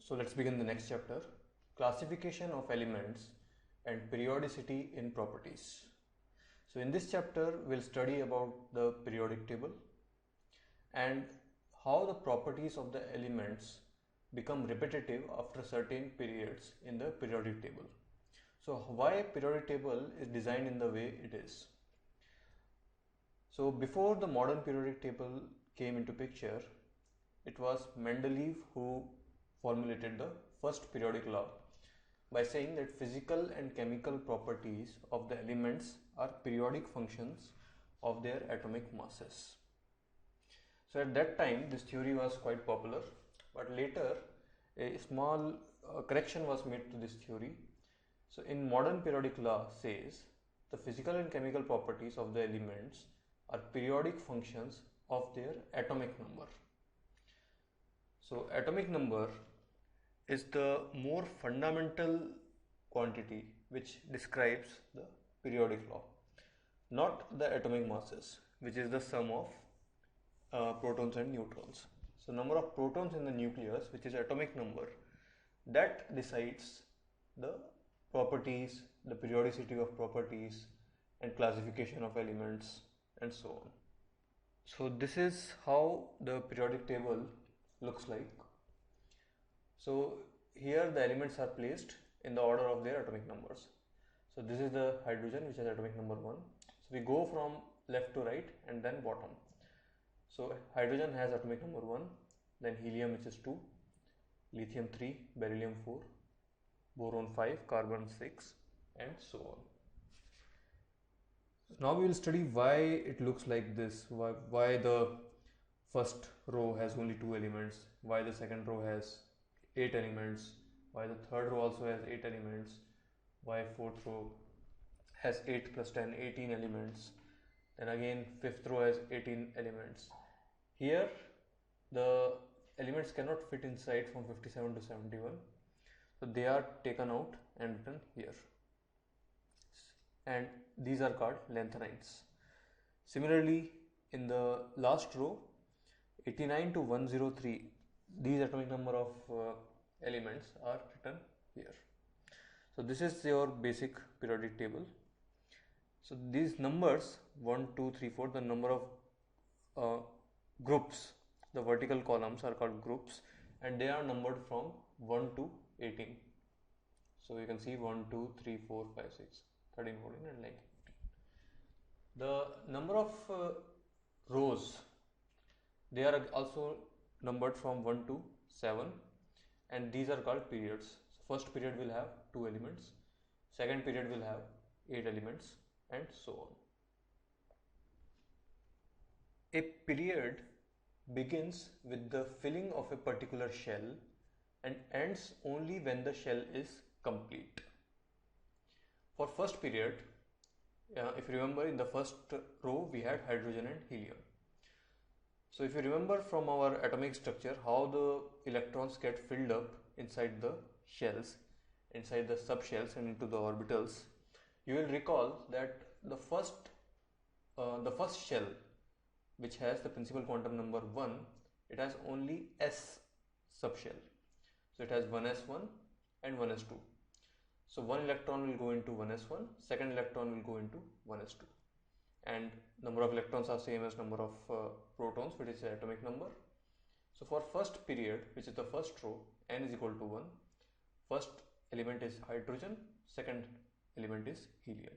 So let's begin the next chapter, classification of elements and periodicity in properties. So in this chapter we'll study about the periodic table and how the properties of the elements become repetitive after certain periods in the periodic table. So why periodic table is designed in the way it is. So before the modern periodic table came into picture, it was Mendeleev who formulated the first periodic law by saying that physical and chemical properties of the elements are periodic functions of their atomic masses. So at that time this theory was quite popular, but later a small correction was made to this theory. So in modern periodic law says the physical and chemical properties of the elements are periodic functions of their atomic number. So atomic number is the more fundamental quantity which describes the periodic law, not the atomic masses, which is the sum of protons and neutrons. So number of protons in the nucleus, which is atomic number, that decides the properties, the periodicity of properties and classification of elements and so on. So this is how the periodic table looks like. So here the elements are placed in the order of their atomic numbers. So this is the hydrogen, which has atomic number 1. So we go from left to right and then bottom. So hydrogen has atomic number 1, then helium, which is 2, lithium 3, beryllium 4, boron 5, carbon 6 and so on. Now we will study why it looks like this, why the first row has only 2 elements, why the second row has 8 elements, why the third row also has 8 elements, why fourth row has 8 plus 10, 18 elements, then again fifth row has 18 elements. Here the elements cannot fit inside from 57 to 71, so they are taken out and written here, and these are called lengthenites. Similarly, in the last row 89 to 103, these atomic number of elements are written here. So this is your basic periodic table. So these numbers 1, 2, 3, 4, the number of groups, the vertical columns are called groups, and they are numbered from 1 to 18. So you can see 1, 2, 3, 4, 5, 6, 13, 14 and 19. The number of rows, they are also numbered from 1 to 7, and these are called periods. So first period will have 2 elements, second period will have 8 elements and so on. A period begins with the filling of a particular shell and ends only when the shell is complete. For first period, if you remember, in the first row we had hydrogen and helium. So if you remember from our atomic structure how the electrons get filled up inside the shells, inside the subshells and into the orbitals, you will recall that the first shell, which has the principal quantum number 1, it has only s subshell. So it has 1s1 and 1s2. So one electron will go into 1s1, second electron will go into 1s2, and number of electrons are same as number of protons, which is the atomic number. So for first period, which is the first row, n is equal to 1, first element is hydrogen, second element is helium.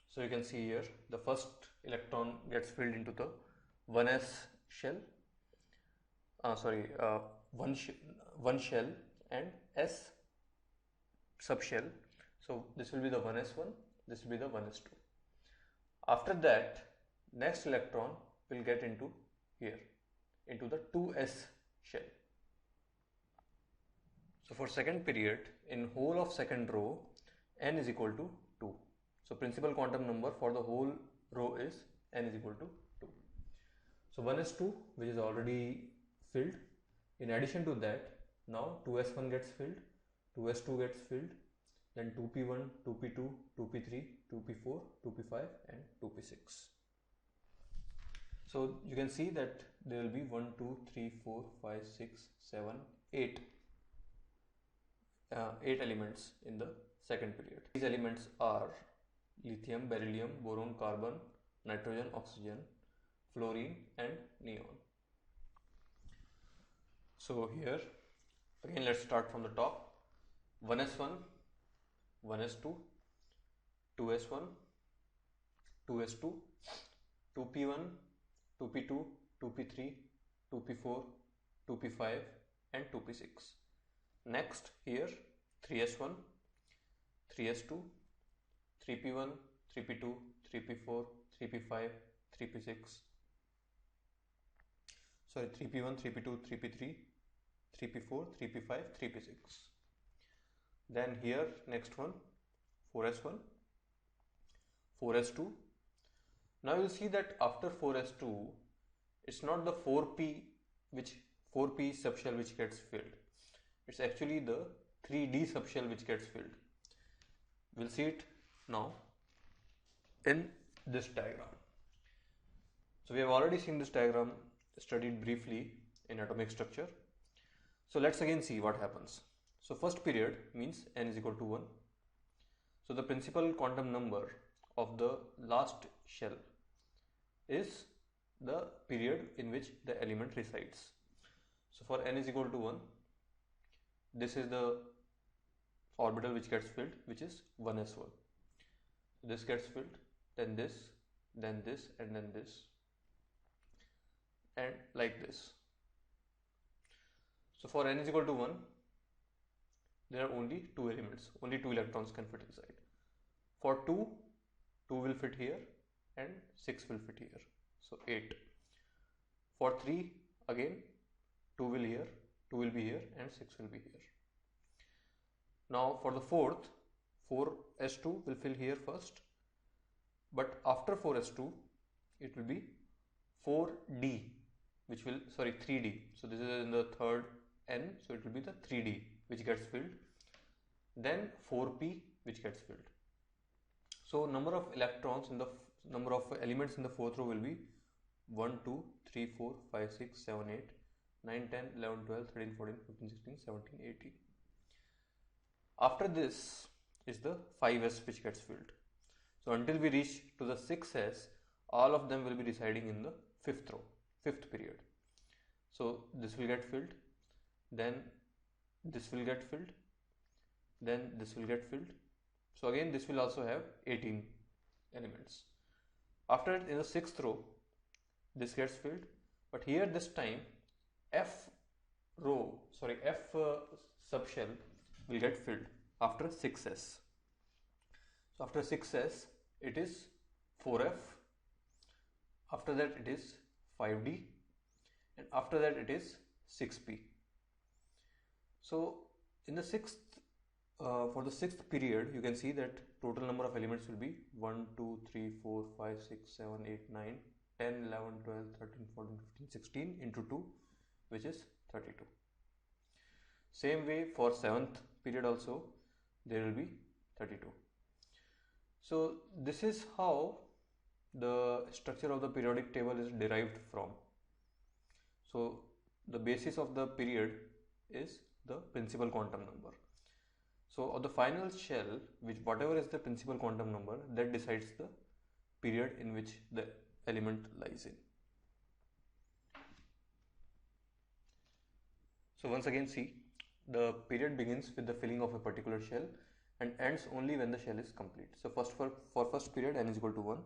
So you can see here the first electron gets filled into the 1s shell, one shell and s subshell. So this will be the 1s1, this will be the 1s2. After that, next electron will get into here, into the 2s shell. So for second period, in whole of second row, n is equal to 2. So principal quantum number for the whole row is n is equal to 2. So 1s2, which is already filled. In addition to that, now 2s1 gets filled, 2s2 gets filled, then 2p1, 2p2, 2p3, 2p4, 2p5 and 2p6. So you can see that there will be 1, 2, 3, 4, 5, 6, 7, 8 elements in the second period. These elements are lithium, beryllium, boron, carbon, nitrogen, oxygen, fluorine and neon. So here again let's start from the top. 1s1, 1s2, 2s1, 2s2, 2p1, 2p2, 2p3, 2p4, 2p5 and 2p6. Next here 3s1, 3s2, 3p1, 3p2, 3p4, 3p5, 3p6. Sorry, 3p1, 3p2, 3p3, 3p4, 3p5, 3p6. Then here next one 4s1, 4s2. Now you'll see that after 4s2 it's not the 4p subshell which gets filled. It's actually the 3d subshell which gets filled. We'll see it now in this diagram. So we have already seen this diagram, studied briefly in atomic structure. So let's again see what happens. So first period means n is equal to 1. So the principal quantum number of the last shell is the period in which the element resides. So for n is equal to 1, this is the orbital which gets filled, which is 1s1. This gets filled, then this, then this, and then this, and like this. So for n is equal to 1, there are only 2 elements, only 2 electrons can fit inside. For 2, 2 will fit here and 6 will fit here, so 8. For 3, again 2 will here, 2 will be here and 6 will be here. Now for the fourth, 4s2 will fill here first, but after 4s2 it will be 4d, which will, sorry, 3d. So this is in the third n, so it will be the 3d which gets filled, then 4p which gets filled. So number of electrons in the number of elements in the fourth row will be 1, 2, 3, 4, 5, 6, 7, 8, 9, 10, 11, 12, 13, 14, 15, 16, 17, 18. After this is the 5s which gets filled. So until we reach to the 6s, all of them will be residing in the fifth row, fifth period. So this will get filled, then this will get filled, then this will get filled. So again this will also have 18 elements. After in the sixth row, this gets filled, but here this time F subshell will get filled after 6s. So after 6s it is 4f, after that it is 5d, and after that it is 6p. So in the sixth for the sixth period, you can see that total number of elements will be 1, 2, 3, 4, 5, 6, 7, 8, 9, 10, 11, 12, 13, 14, 15, 16 into 2, which is 32. Same way for 7th period also, there will be 32. So this is how the structure of the periodic table is derived from. So the basis of the period is the principal quantum number. So of the final shell, which whatever is the principal quantum number, that decides the period in which the element lies in. So once again see, the period begins with the filling of a particular shell and ends only when the shell is complete. So first for first period n is equal to 1.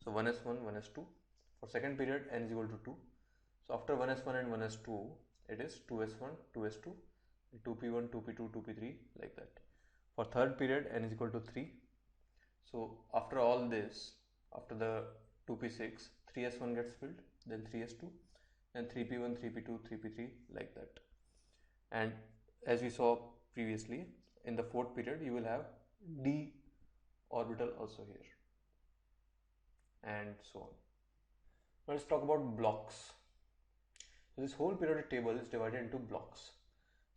So 1s1, 1s2. For second period n is equal to 2. So after 1s1 and 1s2, it is 2s1, 2s2, 2p1, 2p2, 2p3, like that. For third period n is equal to 3. So after all this, after the 2p6, 3s1 gets filled, then 3s2, then 3p1, 3p2, 3p3, like that. And as we saw previously, in the fourth period you will have d orbital also here, and so on. Now let's talk about blocks. So this whole periodic table is divided into blocks.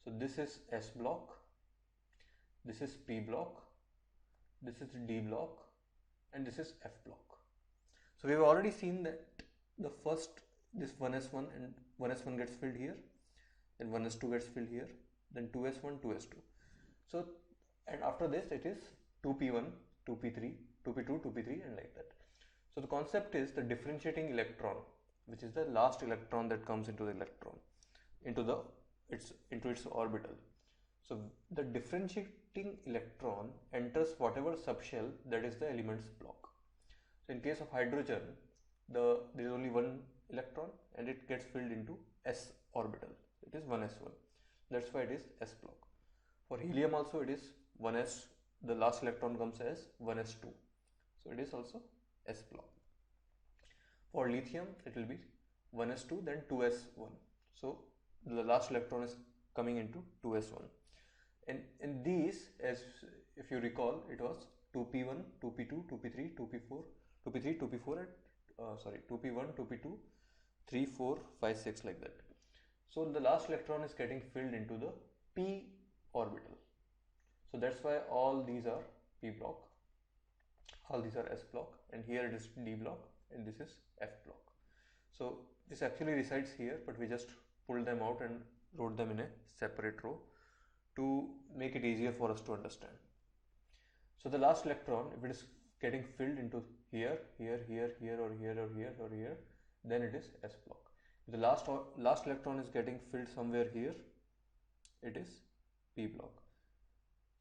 So this is S block, this is P block, this is D block, and this is F block. So we've already seen that the first, this 1s1 and 1s1 gets filled here, then 1s2 gets filled here, then 2s1, 2s2. So, and after this it is 2p1, 2p3, 2p2, 2p3 and like that. So the concept is the differentiating electron, which is the last electron that comes into the electron, into its orbital. So the differentiating electron enters whatever subshell that is the element's block. So in case of hydrogen, there is only one electron and it gets filled into s orbital. It is 1s1. That's why it is s block. For helium also it is 1s. The last electron comes as 1s2. So it is also s block. For lithium it will be 1s2 then 2s1. So the last electron is coming into 2s1. And in these, as if you recall, it was 2p1, 2p2, 2p3, 2p4, 2p3, 2p4 and 2p1, 2p2, 3, 4, 5, 6 like that. So the last electron is getting filled into the p orbital. So that's why all these are p block, all these are s block, and here it is d block and this is f block. So this actually resides here, but we just pulled them out and wrote them in a separate row to make it easier for us to understand. So the last electron, if it is getting filled into here, here, here, here, or here, or here, or here, then it is s block. If the last electron is getting filled somewhere here, it is p block.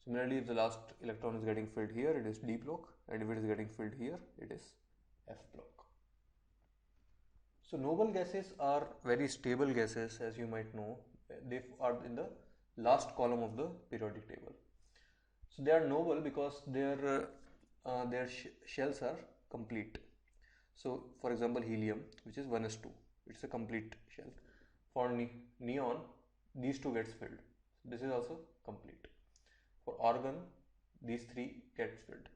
Similarly, if the last electron is getting filled here, it is d block, and if it is getting filled here, it is f block. So noble gases are very stable gases, as you might know. They are in the last column of the periodic table. So they are noble because their shells are complete. So for example, helium, which is 1s2, it's a complete shell. For neon, these two gets filled. This is also complete. For argon, these three gets filled.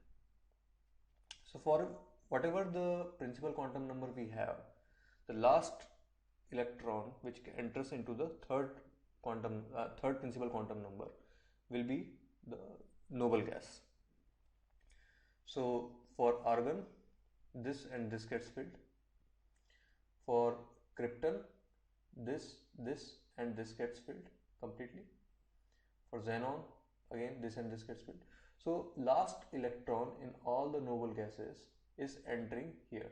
So for whatever the principal quantum number we have, the last electron which enters into the third principal quantum number will be the noble gas. So for argon, this and this gets filled. For krypton, this and this gets filled completely. For xenon, again this and this gets filled. So last electron in all the noble gases is entering here,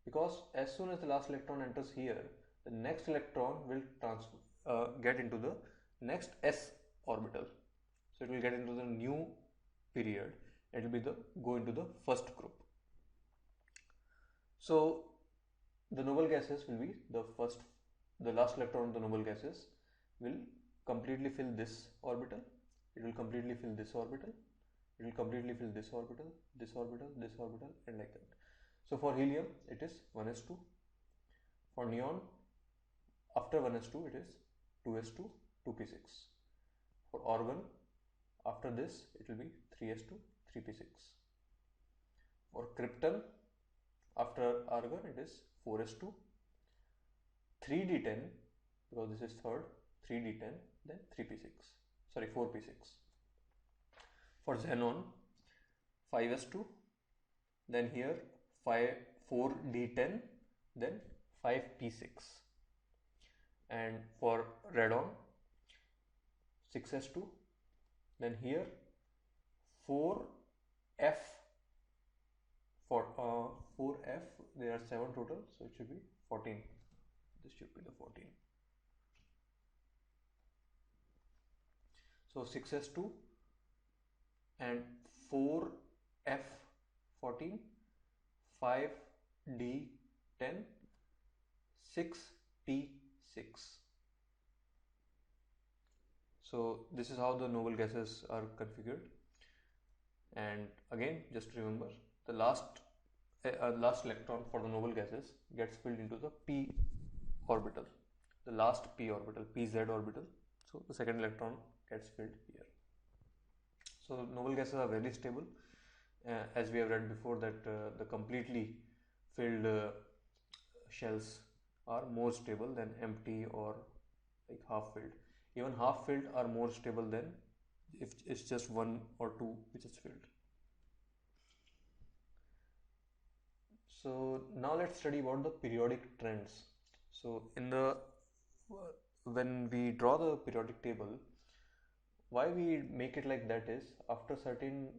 because as soon as the last electron enters here, the next electron will get into the next s orbital. So it will get into the new period. It will go into the first group. So the noble gases will be the last electron of the noble gases will completely fill this orbital. It will completely fill this orbital. It will completely fill this orbital, this orbital, this orbital, and like that. So for helium, it is 1s2. For neon, after 1s2, it is 2s2, 2p6. For argon, after this, it will be 3s2, 3p6. For krypton, after argon, it is 4s2, 3d10, because this is third, 3d10, then 4p6. For xenon, 5s2, then here 4d10, then 5p6. And for radon, 6s2, then here 4f, for 4f, there are 7 total, so it should be 14. This should be the 14. So 6s2 and 4f14, 5d10, 6p6. So this is how the noble gases are configured. And again, just remember, the last electron for the noble gases gets filled into the p orbital, the last p orbital, pz orbital. So the second electron gets filled here. So noble gases are very stable, as we have read before that the completely filled shells are more stable than empty or like half filled. Even half filled are more stable than if it's just one or two which is filled. So now let's study about the periodic trends. So in the when we draw the periodic table, why we make it like that is after certain,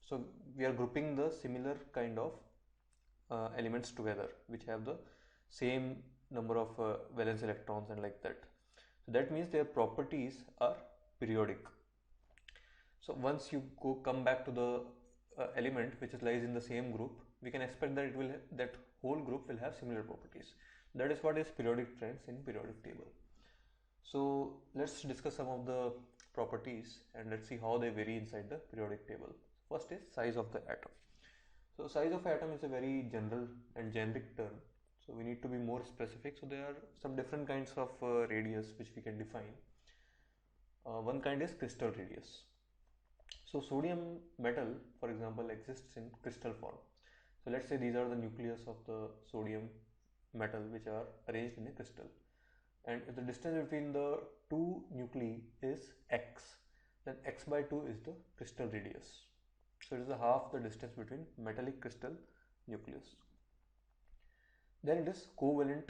so we are grouping the similar kind of elements together which have the same number of valence electrons and like that. So that means their properties are periodic. So once you come back to the element which lies in the same group, we can expect that that whole group will have similar properties. That is what is periodic trends in periodic table. So let's discuss some of the properties and let's see how they vary inside the periodic table. First is size of the atom. So size of atom is a very general and generic term. So we need to be more specific. So there are some different kinds of radius which we can define. One kind is crystal radius. So sodium metal, for example, exists in crystal form. So let's say these are the nucleus of the sodium metal which are arranged in a crystal. And if the distance between the two nuclei is x, then x by 2 is the crystal radius. So it is half the distance between metallic crystal nucleus. Then it is covalent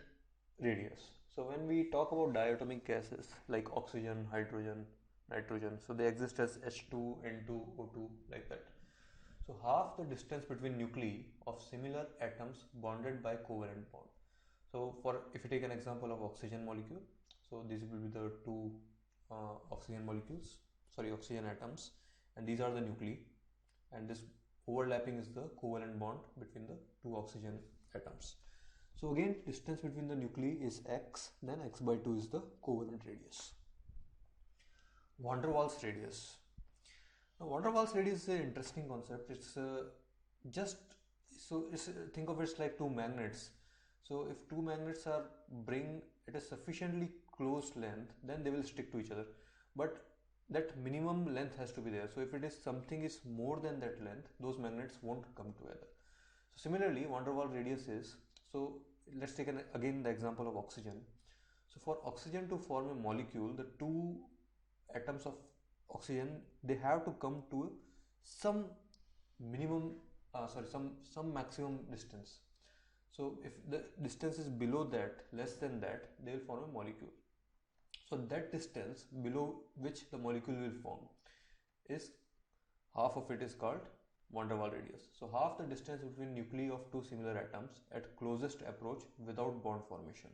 radius. So when we talk about diatomic gases like oxygen, hydrogen, nitrogen, so they exist as H2, N2, O2 like that. So half the distance between nuclei of similar atoms bonded by covalent bond. So if you take an example of oxygen molecule, so these will be the two oxygen atoms, and these are the nuclei, and this overlapping is the covalent bond between the two oxygen atoms. So again, distance between the nuclei is x, then x by 2 is the covalent radius. Van der Waals radius. Now, Van der Waals radius is an interesting concept. It's think of it like two magnets. So if two magnets bring at a sufficiently close length, then they will stick to each other. But that minimum length has to be there. So if something is more than that length, those magnets won't come together. So similarly, Van der Waals radius is, so let's take again the example of oxygen. So for oxygen to form a molecule, the two atoms of oxygen, they have to come to some some maximum distance. So if the distance is below that, less than that, they will form a molecule. So that distance below which the molecule will form is half of it is called Van der Waals radius. So half the distance between nuclei of two similar atoms at closest approach without bond formation.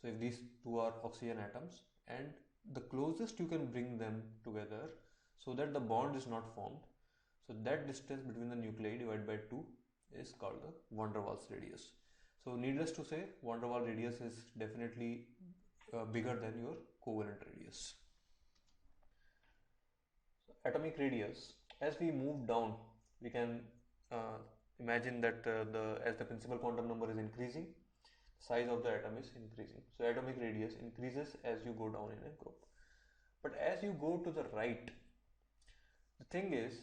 So if these two are oxygen atoms and the closest you can bring them together so that the bond is not formed, so that distance between the nuclei divided by 2 is called the Van der Waals radius. So needless to say, Van der Waals radius is definitely bigger than your covalent radius. So atomic radius, as we move down, we can imagine that as the principal quantum number is increasing, size of the atom is increasing. So atomic radius increases as you go down in a group. But as you go to the right, the thing is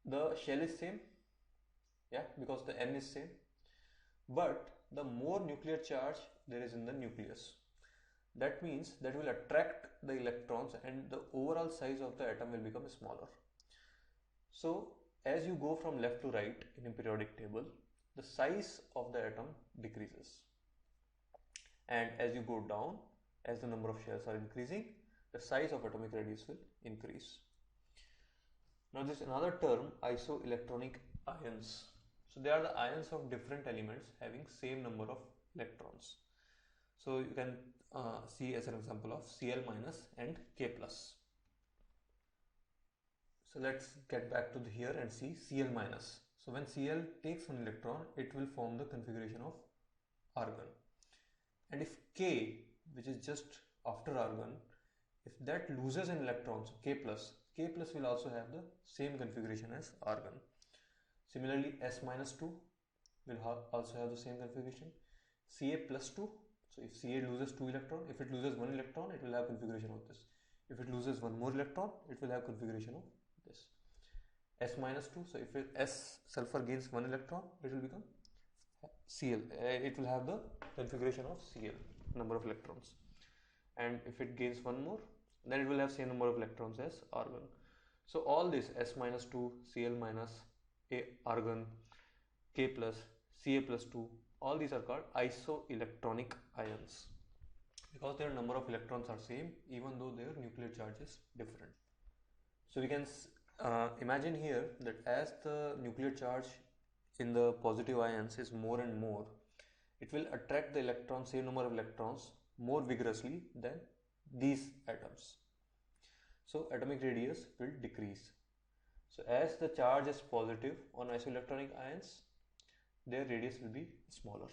the shell is same, yeah, because the n is same, but the more nuclear charge there is in the nucleus, that means that will attract the electrons and the overall size of the atom will become smaller. So as you go from left to right in a periodic table, the size of the atom decreases, and as you go down, as the number of shells are increasing, the size of atomic radius will increase. Now there is another term, isoelectronic ions. So they are the ions of different elements having same number of electrons. So you can see as an example of Cl minus and K plus. So let's get back to here and see Cl minus. So when Cl takes one electron, it will form the configuration of argon. And if K, which is just after argon, if that loses an electron, so K plus will also have the same configuration as argon. Similarly, S minus 2 will also have the same configuration. Ca plus 2, so if Ca loses 2 electron, if it loses 1 electron, it will have configuration of this. If it loses one more electron, it will have configuration of this. S minus 2, so if S sulfur gains 1 electron, it will become Cl. It will have the configuration of Cl, number of electrons. And if it gains one more, then it will have same number of electrons as argon. So all this S minus 2, Cl minus, argon, K plus, Ca plus 2, all these are called isoelectronic ions because their number of electrons are same even though their nuclear charge is different. So we can imagine here that as the nuclear charge in the positive ions is more and more, it will attract the electrons, same number of electrons, more vigorously than these atoms. So atomic radius will decrease. So as the charge is positive on isoelectronic ions, their radius will be smaller.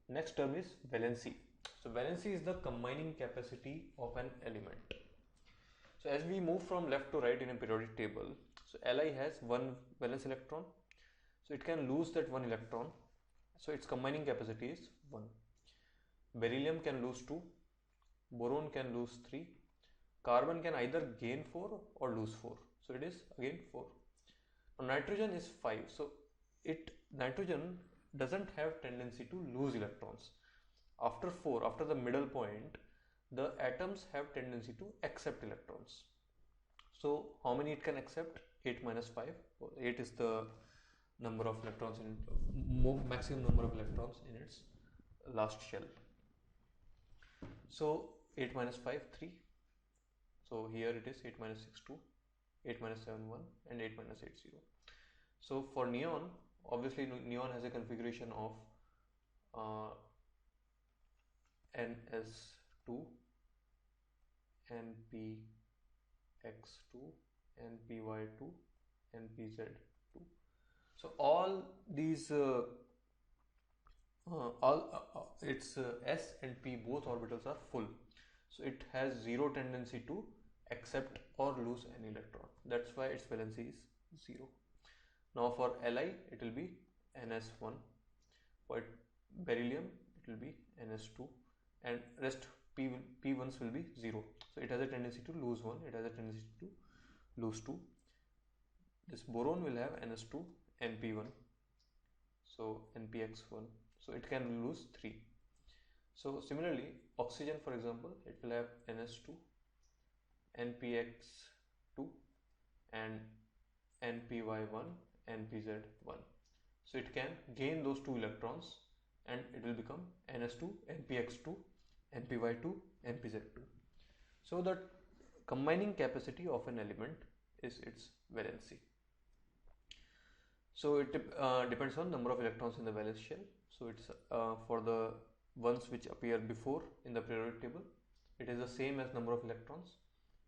Next term is valency. So valency is the combining capacity of an element. So as we move from left to right in a periodic table, so Li has one valence electron, so it can lose that one electron, so its combining capacity is 1. Beryllium can lose 2, boron can lose 3, carbon can either gain 4 or lose 4, so it is again 4. Now nitrogen is 5, so nitrogen doesn't have tendency to lose electrons. After 4, after the middle point, the atoms have tendency to accept electrons. So how many it can accept? 8 minus 5. 8 is the number of electrons in maximum number of electrons in its last shell. So 8 minus 5, 3. So here it is 8 minus 6, 2, 8 minus 7, 1, and 8 minus 8, 0. So for neon, obviously neon has a configuration of NS2, NPX2, NPY2, NPZ2. So all these its S and P both orbitals are full, so it has zero tendency to accept or lose an electron. That's why its valency is 0. Now for Li it will be Ns1, for beryllium it will be Ns2, and rest P1s will be 0. So it has a tendency to lose 1, it has a tendency to lose 2. This boron will have Ns2, Np1, so Npx1, so it can lose 3. So similarly, oxygen, for example, it will have Ns2, Npx2, and Npy1, Npz1. So it can gain those 2 electrons and it will become Ns2, Npx2, Npy2, Npz2. So the combining capacity of an element is its valency. So it depends on number of electrons in the valence shell. So it's for the ones which appear before in the periodic table, it is the same as number of electrons,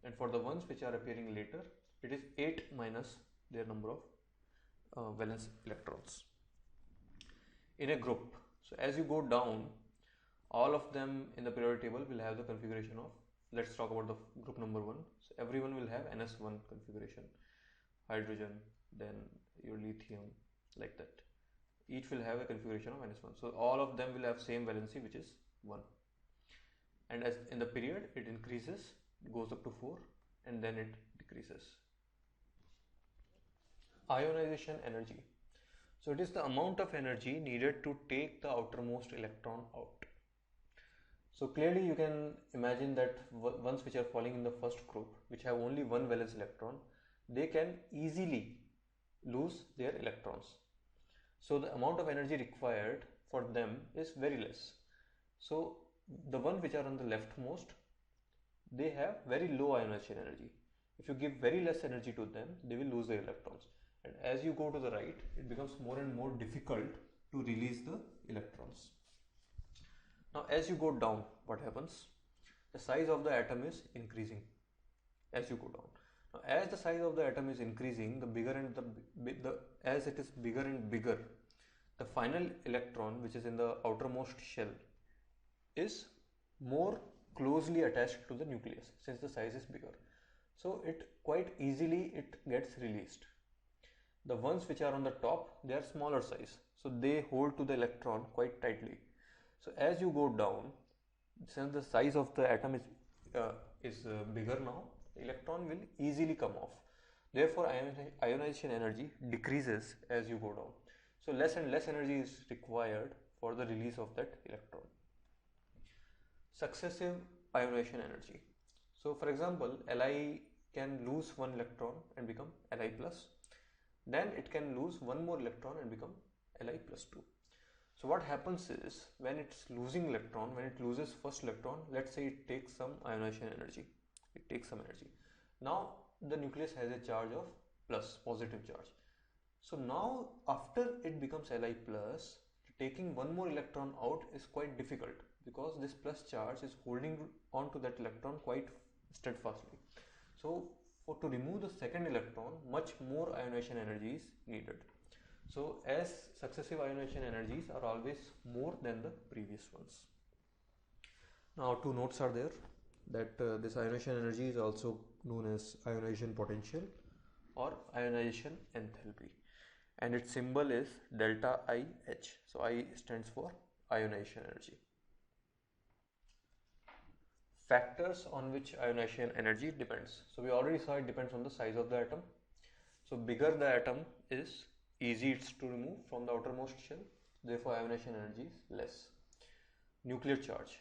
and for the ones which are appearing later, it is 8 minus their number of valence electrons in a group. So as you go down, all of them in the periodic table will have the configuration of, let's talk about the group number 1. So everyone will have Ns1 configuration, hydrogen, then your lithium, like that. Each will have a configuration of Ns1. So all of them will have same valency, which is 1. And as in the period, it increases, goes up to 4, and then it decreases. Ionization energy. So it is the amount of energy needed to take the outermost electron out. So clearly you can imagine that ones which are falling in the first group, which have only one valence electron, they can easily lose their electrons. So the amount of energy required for them is very less. So the one which are on the leftmost, they have very low ionization energy. If you give very less energy to them, they will lose their electrons. And as you go to the right, it becomes more and more difficult to release the electrons. Now as you go down, what happens? The size of the atom is increasing as you go down. Now as the size of the atom is increasing, the bigger and as it is bigger and bigger, the final electron, which is in the outermost shell, is more closely attached to the nucleus since the size is bigger. So it quite easily it gets released. The ones which are on the top, they are smaller size, so they hold to the electron quite tightly. So as you go down, since the size of the atom is bigger now, the electron will easily come off. Therefore ionization energy decreases as you go down. So less and less energy is required for the release of that electron. Successive ionization energy. So for example, Li can lose one electron and become Li plus. then it can lose one more electron and become Li plus 2. So what happens is, when it's losing electron, when it loses first electron, let's say it takes some ionization energy, it takes some energy. Now the nucleus has a charge of plus, positive charge. So now after it becomes Li plus, taking one more electron out is quite difficult, because this plus charge is holding on to that electron quite steadfastly. So to remove the second electron, much more ionization energy is needed. So as successive ionization energies are always more than the previous ones. Now two notes are there, that this ionization energy is also known as ionization potential or ionization enthalpy, and its symbol is delta IH. So I stands for ionization energy. Factors on which ionization energy depends. So we already saw it depends on the size of the atom. So bigger the atom is, easy it's to remove from the outermost shell, therefore ionization energy is less. Nuclear charge.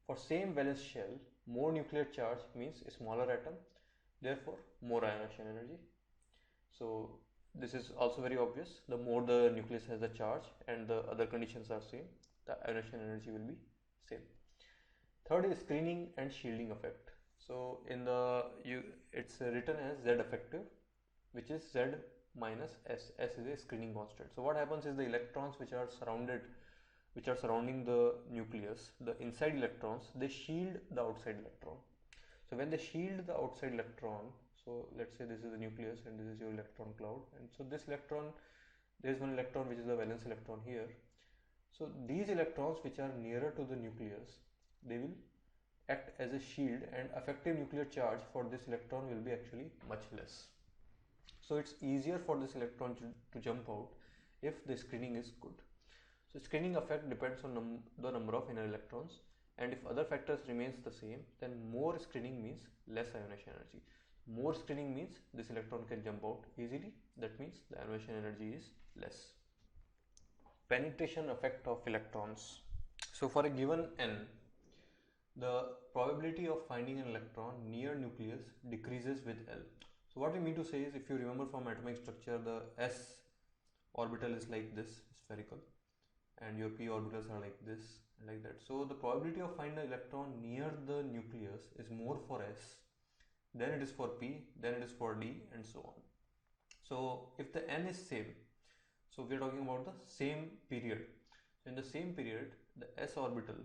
For same valence shell, more nuclear charge means a smaller atom, therefore more ionization energy. So this is also very obvious. The more the nucleus has the charge and the other conditions are same, the ionization energy will be same. Third is screening and shielding effect. So in the it's written as Z effective, which is Z minus S. S is a screening constant. So what happens is, the electrons which are surrounding the nucleus, the inside electrons, they shield the outside electron. So when they shield the outside electron, so let's say this is the nucleus and this is your electron cloud, and so this electron, there is one electron which is the valence electron here. So these electrons which are nearer to the nucleus, they will act as a shield, and effective nuclear charge for this electron will be actually much less. So it's easier for this electron to jump out if the screening is good. So screening effect depends on the number of inner electrons, and if other factors remains the same, then more screening means less ionization energy. More screening means this electron can jump out easily, that means the ionization energy is less. Penetration effect of electrons. So for a given n, the probability of finding an electron near nucleus decreases with L. So what we mean to say is, if you remember from atomic structure, the S orbital is like this, spherical, and your p orbitals are like this and like that. So the probability of finding an electron near the nucleus is more for S, then it is for p, then it is for d, and so on. So if the n is same, so we are talking about the same period. So in the same period, the S orbital,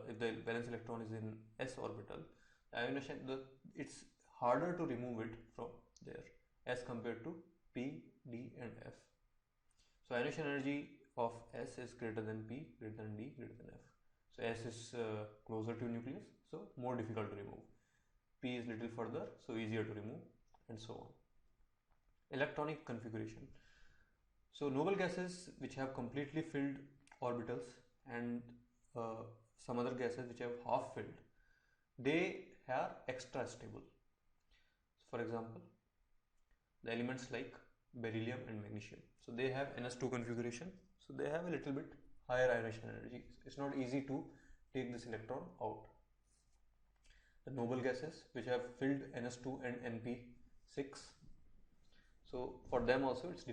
if the valence electron is in S orbital, the ionization, it's harder to remove it from there as compared to P, D and F. So ionization energy of S is greater than P, greater than D, greater than F. So S is closer to nucleus, so more difficult to remove. P is little further, so easier to remove, and so on. Electronic configuration. So noble gases which have completely filled orbitals and some other gases which have half filled, they are extra stable. So for example, the elements like beryllium and magnesium, so they have NS2 configuration, so they have a little bit higher ionization energy. It's not easy to take this electron out. The noble gases which have filled NS2 and NP6, so for them also it's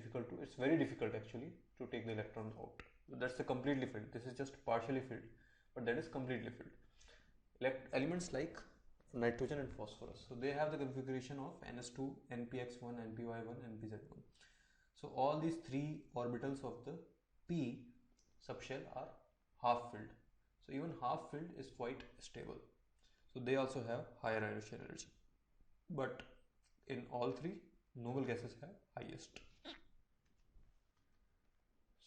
very difficult actually to take the electron out. That's the completely filled. This is just partially filled, but that is completely filled. Elements like nitrogen and phosphorus, so they have the configuration of NS2, NPX1, NPY1, NPZ1. So all these three orbitals of the P subshell are half filled. So even half filled is quite stable. So they also have higher ionization energy. But in all three, noble gases have highest.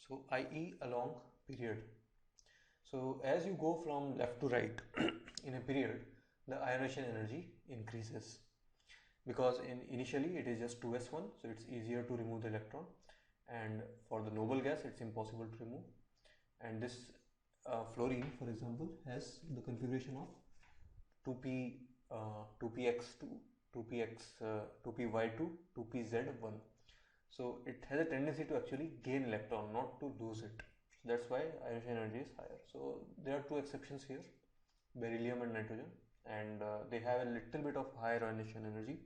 So IE along period. So as you go from left to right in a period, the ionization energy increases, because initially it is just 2s1, so it's easier to remove the electron, and for the noble gas it's impossible to remove. And this fluorine, for example, has the configuration of 2p 2px2 2py2 2pz1. So it has a tendency to actually gain electron, not to lose it. So that's why ionization energy is higher. So there are two exceptions here, beryllium and nitrogen, and they have a little bit of higher ionization energy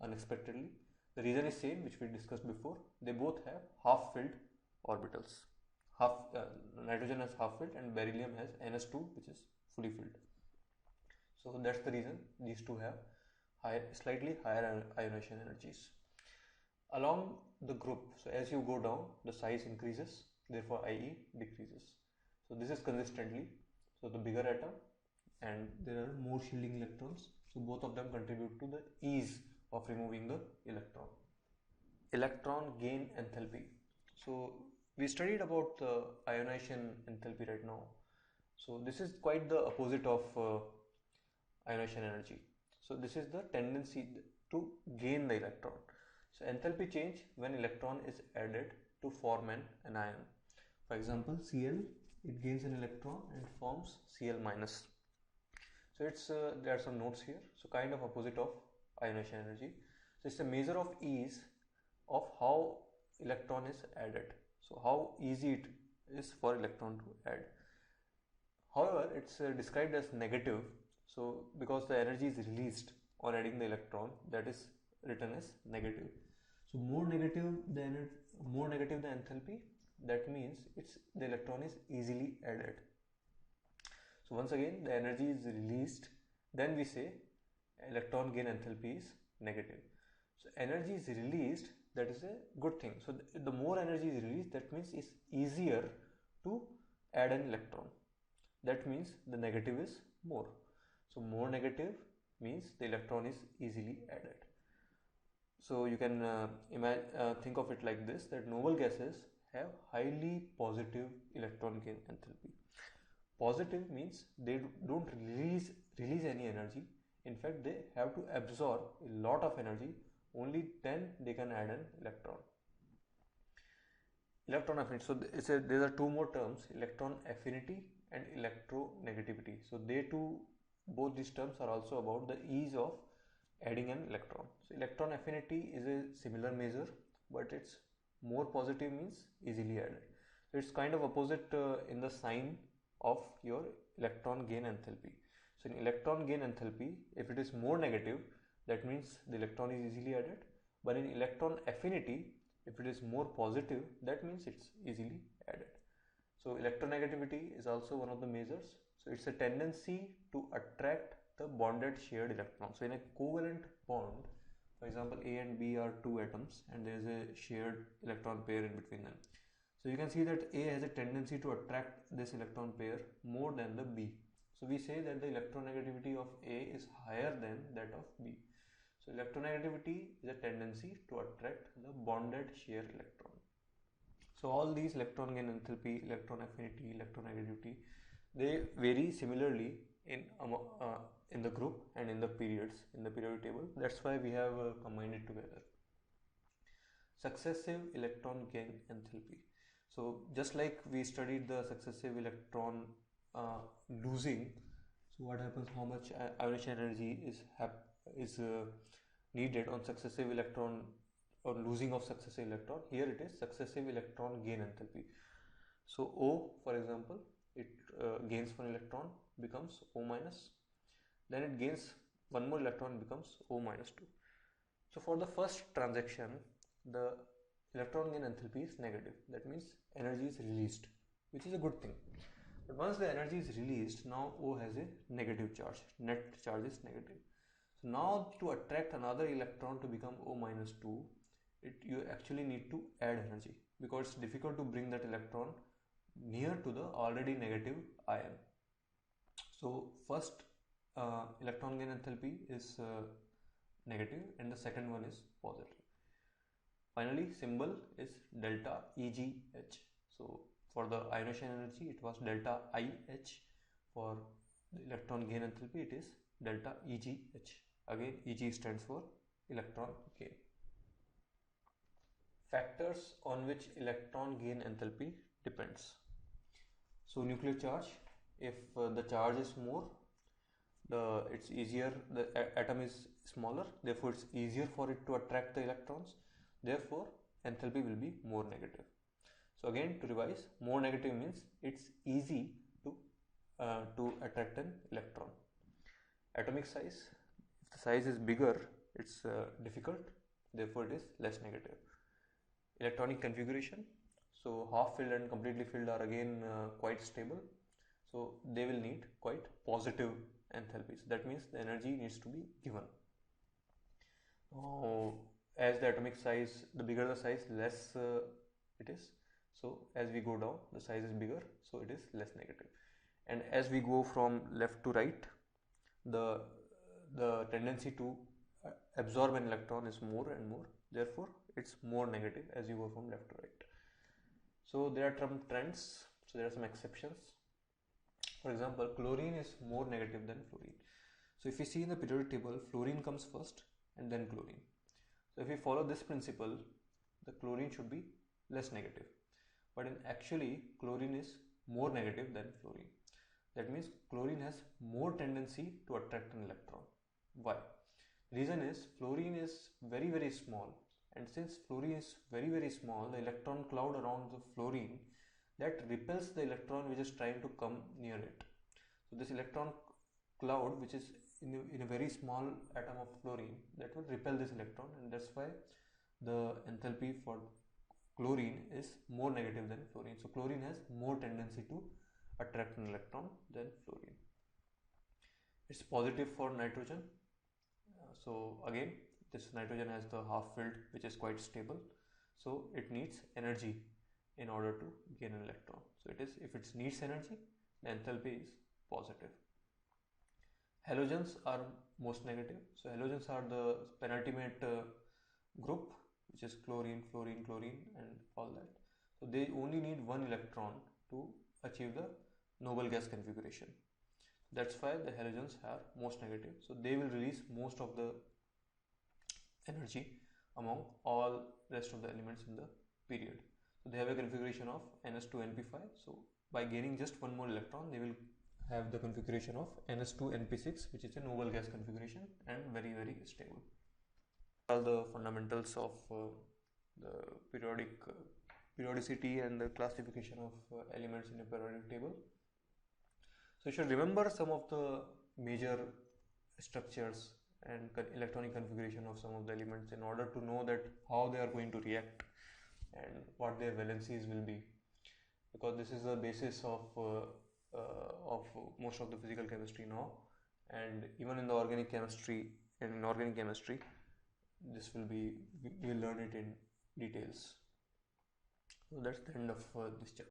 unexpectedly. The reason is same, which we discussed before. They both have half-filled orbitals. Nitrogen has half-filled and beryllium has NS2, which is fully filled. So that's the reason these two have slightly higher ionization energies. Along the group, so as you go down, the size increases, therefore IE decreases. So this is consistently, so the bigger atom, and there are more shielding electrons, so both of them contribute to the ease of removing the electron. Electron gain enthalpy. So we studied about the ionization enthalpy right now. So this is quite the opposite of ionization energy. So this is the tendency to gain the electron. So enthalpy change when electron is added to form an ion. For example, Cl, it gains an electron and forms Cl minus. So it's there are some notes here. So kind of opposite of ionization energy. So it's a measure of ease of how electron is added. So how easy it is for electron to add. However, it's described as negative. So because the energy is released on adding the electron, that is written as negative. So more negative the enthalpy, that means the electron is easily added. So once again, the energy is released, then we say electron gain enthalpy is negative. So energy is released, that is a good thing. So the more energy is released, that means it's easier to add an electron. That means the negative is more. So more negative means the electron is easily added. So you can think of it like this, that noble gases have highly positive electron gain enthalpy. Positive means they don't release any energy. In fact, they have to absorb a lot of energy, only then they can add an electron. Electron affinity. So there are two more terms, electron affinity and electronegativity. So both these terms are also about the ease of adding an electron. So electron affinity is a similar measure, but it's more positive means easily added. So it's kind of opposite in the sign of your electron gain enthalpy. So in electron gain enthalpy, if it is more negative, that means the electron is easily added. But in electron affinity, if it is more positive, that means it's easily added. So electronegativity is also one of the measures. So it's a tendency to attract the bonded shared electron. So in a covalent bond, for example, A and B are two atoms and there is a shared electron pair in between them. So you can see that A has a tendency to attract this electron pair more than the B. So we say that the electronegativity of A is higher than that of B. So electronegativity is a tendency to attract the bonded shared electron. So all these electron gain enthalpy, electron affinity, electronegativity, they vary similarly in the group and in the periods in the periodic table. That's why we have combined it together. Successive electron gain enthalpy. So just like we studied the successive electron losing, so what happens, how much ionization energy is needed on successive electron or losing of successive electron. Here it is successive electron gain enthalpy. So O, for example, it gains one electron, becomes O minus, then it gains one more electron, becomes O minus 2. So for the first transaction, the electron gain enthalpy is negative. That means energy is released, which is a good thing. But once the energy is released, now O has a negative charge, net charge is negative. So now to attract another electron to become O minus 2, you actually need to add energy, because it's difficult to bring that electron near to the already negative ion. So first electron gain enthalpy is negative and the second one is positive. Finally, symbol is delta EGH. So for the ionization energy, it was delta IH. For the electron gain enthalpy, it is delta EGH. Again, EG stands for electron gain. Factors on which electron gain enthalpy depends. So nuclear charge, if the charge is more, it's easier, the atom is smaller, therefore it's easier for it to attract the electrons, therefore enthalpy will be more negative. So again, to revise, more negative means it's easy to attract an electron. Atomic size, if the size is bigger, it's difficult. therefore it is less negative. Electronic configuration, so half filled and completely filled are again quite stable, so they will need quite positive enthalpies. That means the energy needs to be given. As the atomic size, the bigger the size, less it is. So as we go down, the size is bigger, so it is less negative. And as we go from left to right, the tendency to absorb an electron is more and more. Therefore, it's more negative as you go from left to right. So there are some trends. So there are some exceptions. For example, chlorine is more negative than fluorine. So if you see in the periodic table, fluorine comes first and then chlorine. So if we follow this principle, the chlorine should be less negative. But in actually, chlorine is more negative than fluorine. That means chlorine has more tendency to attract an electron. Why? Reason is fluorine is very, very small, and since fluorine is very, very small, the electron cloud around the fluorine that repels the electron which is trying to come near it. So this electron cloud, which is in a very small atom of fluorine, that will repel this electron, and that's why the enthalpy for chlorine is more negative than fluorine. So chlorine has more tendency to attract an electron than fluorine. It's positive for nitrogen. So again, this nitrogen has the half filled, which is quite stable, so it needs energy in order to gain an electron. So it is, if it needs energy, the enthalpy is positive. Halogens are most negative. So halogens are the penultimate group, which is chlorine, fluorine, chlorine, and all that. So they only need one electron to achieve the noble gas configuration. That's why the halogens are most negative. So they will release most of the energy among all rest of the elements in the period. So they have a configuration of Ns2Np5. So by gaining just one more electron, they will have the configuration of Ns2Np6, which is a noble gas configuration and very, very stable. All the fundamentals of the periodicity and the classification of elements in a periodic table. So you should remember some of the major structures and electronic configuration of some of the elements in order to know that how they are going to react and what their valencies will be, because this is the basis of most of the physical chemistry now, and even in the organic chemistry and inorganic chemistry, this will be, we will learn it in details. So that's the end of this chapter.